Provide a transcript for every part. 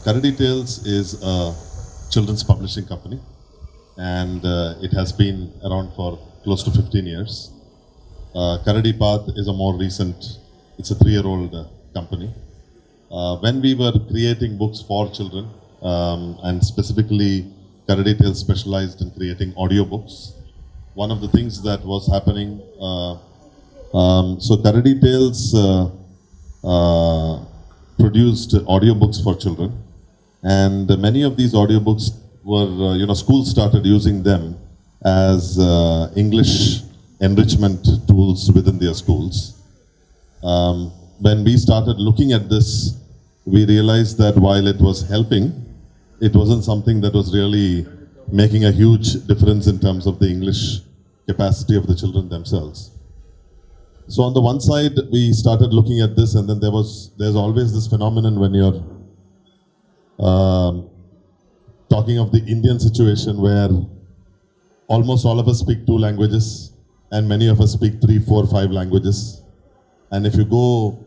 Kardi Tales is a children's publishing company, and it has been around for close to 15 years. Kardi Path is a more recent, it's a 3-year-old company. When we were creating books for children, and specifically Kardi Tales specialized in creating audiobooks, one of the things that was happening, so Kardi Tales produced audiobooks for children, and many of these audiobooks were, schools started using them as English enrichment tools within their schools. When we started looking at this, we realized that while it was helping, it wasn't something that was really making a huge difference in terms of the English capacity of the children themselves. So on the one side, we started looking at this, and then there's always this phenomenon when you're talking of the Indian situation where almost all of us speak 2 languages and many of us speak 3, 4, 5 languages. And if you go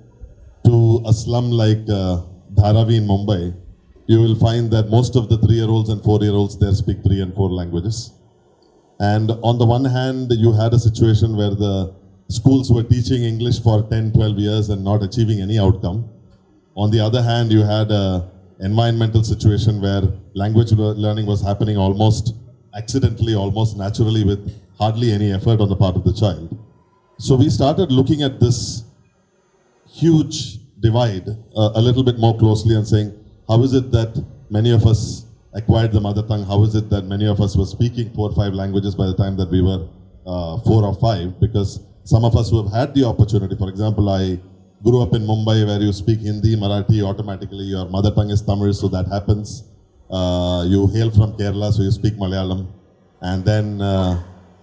to a slum like Dharavi in Mumbai, you will find that most of the 3-year-olds and 4-year-olds there speak 3 and 4 languages. And on the one hand, you had a situation where the schools were teaching English for 10, 12 years and not achieving any outcome. On the other hand, you had an environmental situation where language learning was happening almost accidentally, almost naturally, with hardly any effort on the part of the child. So we started looking at this huge divide a little bit more closely and saying, how is it that many of us acquired the mother tongue? How is it that many of us were speaking 4 or 5 languages by the time that we were 4 or 5? Because some of us who have had the opportunity, for example, I grew up in Mumbai where you speak Hindi, Marathi, automatically your mother tongue is Tamil, so that happens. You hail from Kerala, so you speak Malayalam. And then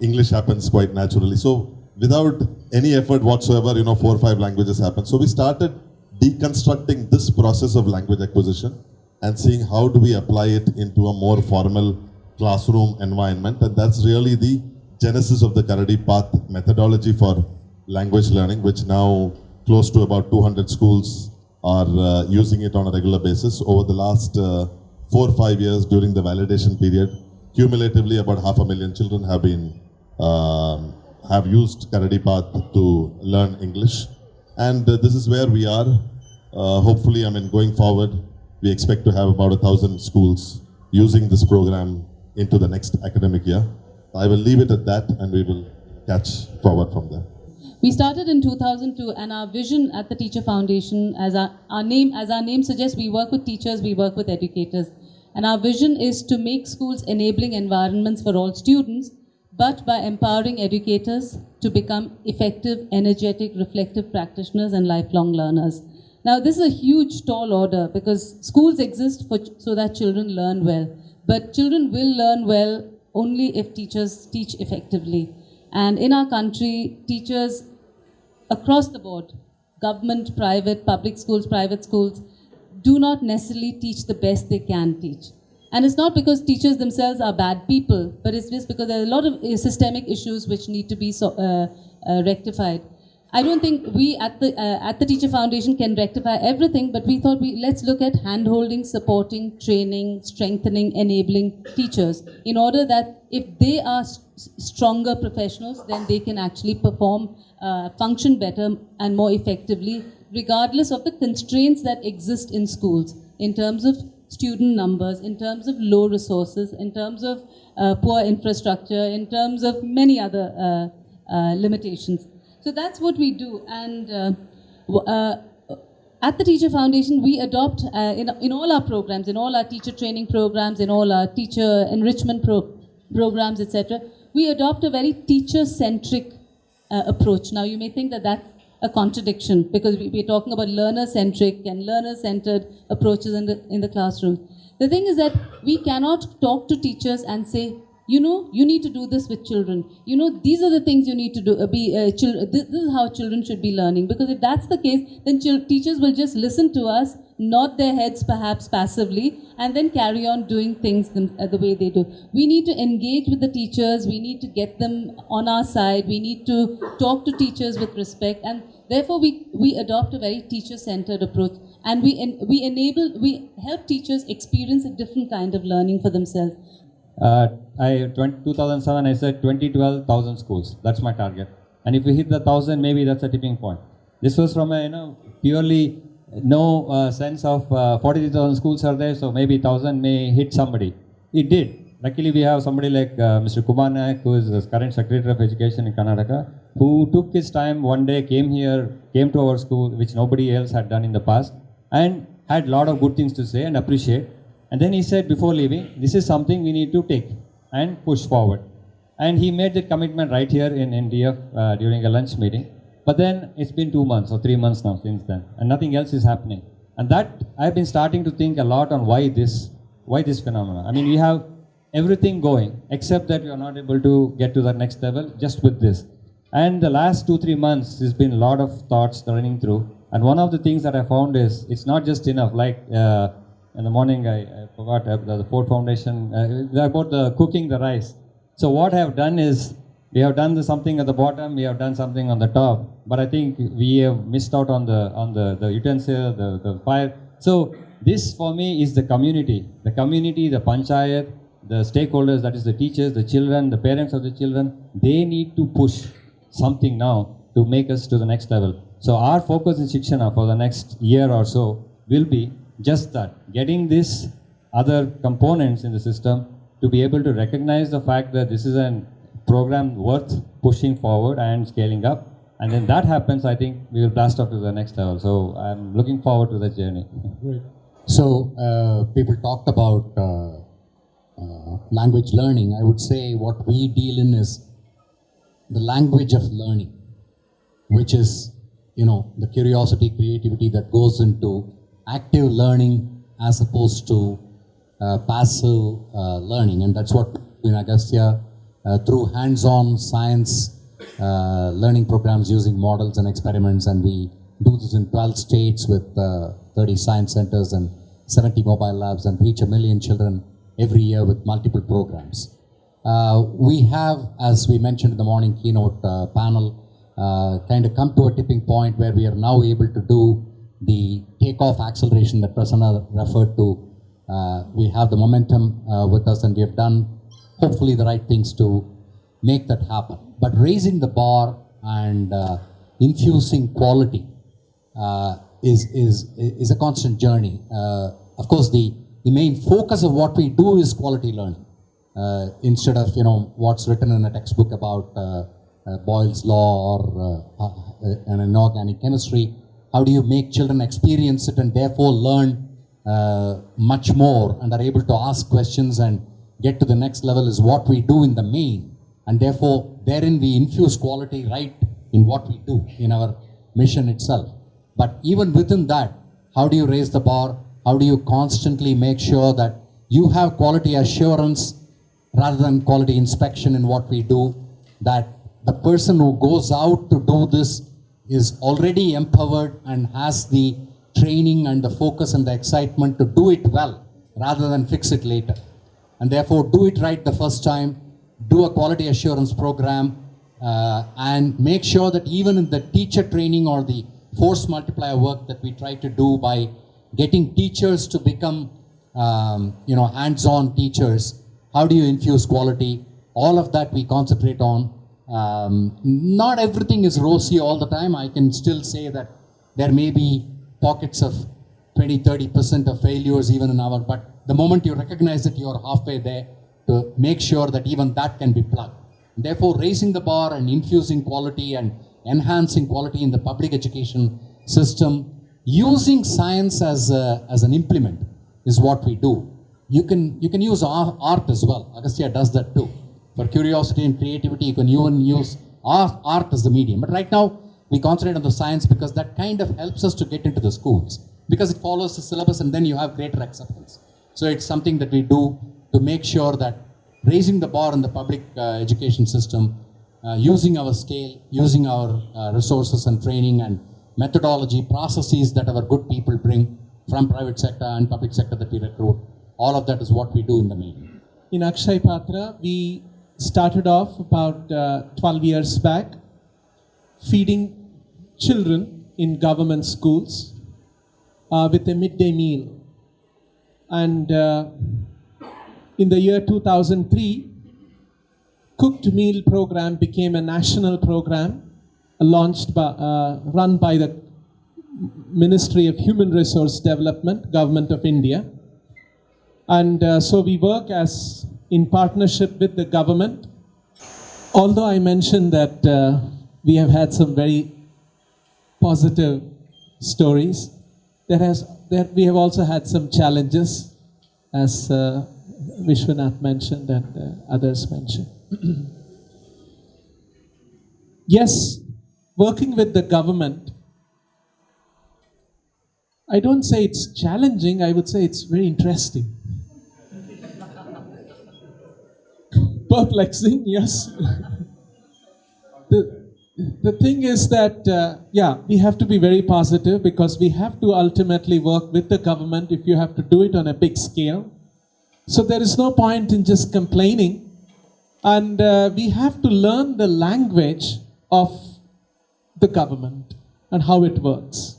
English happens quite naturally. So without any effort whatsoever, 4 or 5 languages happen. So we started deconstructing this process of language acquisition and seeing how do we apply it into a more formal classroom environment. And that's really the genesis of the Kardi Path methodology for language learning, which now close to about 200 schools are using it on a regular basis. Over the last 4 or 5 years during the validation period, cumulatively about 500,000 children have used Kardi Path to learn English. And this is where we are. Hopefully, going forward, we expect to have about 1,000 schools using this program into the next academic year. I will leave it at that, and we will catch forward from there. We started in 2002, and our vision at the Teacher Foundation, as our name suggests, we work with teachers, we work with educators. And our vision is to make schools enabling environments for all students, but by empowering educators to become effective, energetic, reflective practitioners and lifelong learners. Now, this is a huge tall order because schools exist so that children learn well. But children will learn well only if teachers teach effectively. And in our country, teachers across the board, government, private, public schools, private schools, do not necessarily teach the best they can teach. And it's not because teachers themselves are bad people, but it's just because there are a lot of systemic issues which need to be rectified. I don't think we at the Teacher Foundation can rectify everything, but we thought let's look at hand-holding, supporting, training, strengthening, enabling teachers in order that if they are stronger professionals, then they can actually perform, function better and more effectively, regardless of the constraints that exist in schools in terms of student numbers, in terms of low resources, in terms of poor infrastructure, in terms of many other limitations. So that's what we do. And at the Teacher Foundation, we adopt, in all our programs, in all our teacher training programs, in all our teacher enrichment programs, etc., we adopt a very teacher-centric approach. Now, you may think that that's a contradiction because we're talking about learner-centric and learner-centered approaches in the classroom. The thing is that we cannot talk to teachers and say, you need to do this with children. These are the things you need to do. This is how children should be learning. Because if that's the case, then teachers will just listen to us, nod their heads perhaps passively, and then carry on doing things the way they do. We need to engage with the teachers. We need to get them on our side. We need to talk to teachers with respect. And therefore, we adopt a very teacher-centered approach. and we help teachers experience a different kind of learning for themselves. 2007, I said 2012,000 schools. That's my target. And if we hit the 1,000, maybe that's a tipping point. This was from a purely no sense of 43,000 schools are there, so maybe 1,000 may hit somebody. It did. Luckily, we have somebody like Mr. Kumar Nayak, who is the current Secretary of Education in Karnataka, who took his time one day, came to our school, which nobody else had done in the past, and had a lot of good things to say and appreciate. And then he said before leaving, this is something we need to take and push forward. And he made that commitment right here in DF during a lunch meeting. But then it's been 2 months or 3 months now since then, and nothing else is happening. And that I've been starting to think a lot on why this phenomenon. I mean, we have everything going, except that we are not able to get to the next level just with this. And the last 2-3 months, there's been a lot of thoughts running through. And one of the things that I found is it's not just enough. Like in the morning, I forgot the Ford Foundation about the cooking the rice. So what I have done is we have done something at the bottom, we have done something on the top. But I think we have missed out on the utensil, the fire. So this for me is the community, the panchayat, the stakeholders, that is the teachers, the children, the parents of the children. They need to push something now to make us to the next level. So our focus in Sikshana for the next year or so will be just that, getting these other components in the system to be able to recognize the fact that this is a program worth pushing forward and scaling up. And then that happens, I think we will blast off to the next level. So I'm looking forward to the journey. Great. So people talked about language learning. I would say what we deal in is the language of learning, which is, the curiosity, creativity that goes into active learning as opposed to passive learning. And that's what in Agastya, through hands-on science learning programs using models and experiments, and we do this in 12 states with 30 science centers and 70 mobile labs, and reach 1 million children every year with multiple programs. We have, as we mentioned in the morning keynote panel, kind of come to a tipping point where we are now able to do the takeoff acceleration that Prasanna referred to. We have the momentum with us, and we have done hopefully the right things to make that happen. But raising the bar and infusing quality is a constant journey. Of course, the main focus of what we do is quality learning. Instead of what's written in a textbook about Boyle's law or an inorganic chemistry, how do you make children experience it and therefore learn much more and are able to ask questions and get to the next level is what we do in the main. And therefore, therein we infuse quality right in what we do, in our mission itself. But even within that, how do you raise the bar? How do you constantly make sure that you have quality assurance rather than quality inspection in what we do, that the person who goes out to do this is already empowered and has the training and the focus and the excitement to do it well rather than fix it later. And therefore, do it right the first time, do a quality assurance program, and make sure that even in the teacher training or the force multiplier work that we try to do by getting teachers to become hands-on teachers, how do you infuse quality? All of that we concentrate on. Not everything is rosy all the time. I can still say that there may be pockets of 20-30% of failures even in our, but the moment you recognize that you're halfway there, to make sure that even that can be plugged. Therefore, raising the bar and infusing quality and enhancing quality in the public education system, using science as an implement is what we do. You can use art as well. Agastya does that too. For curiosity and creativity, you can even use art as the medium. But right now, we concentrate on the science because that kind of helps us to get into the schools, because it follows the syllabus and then you have greater acceptance. So it's something that we do to make sure that raising the bar in the public education system, using our scale, using our resources and training and methodology, processes that our good people bring from private sector and public sector that we recruit, all of that is what we do in the main. In Akshaya Patra, we started off about 12 years back, feeding children in government schools. with a midday meal. And in the year 2003, cooked meal program became a national program run by the Ministry of Human Resource Development, Government of India. And so we work in partnership with the government. Although I mentioned that we have had some very positive stories, we have also had some challenges, as Vishwanath mentioned and others mentioned. Yes, working with the government, I don't say it's challenging, I would say it's very interesting. Perplexing, yes. The thing is that, we have to be very positive because we have to ultimately work with the government if you have to do it on a big scale. So there is no point in just complaining. And we have to learn the language of the government and how it works.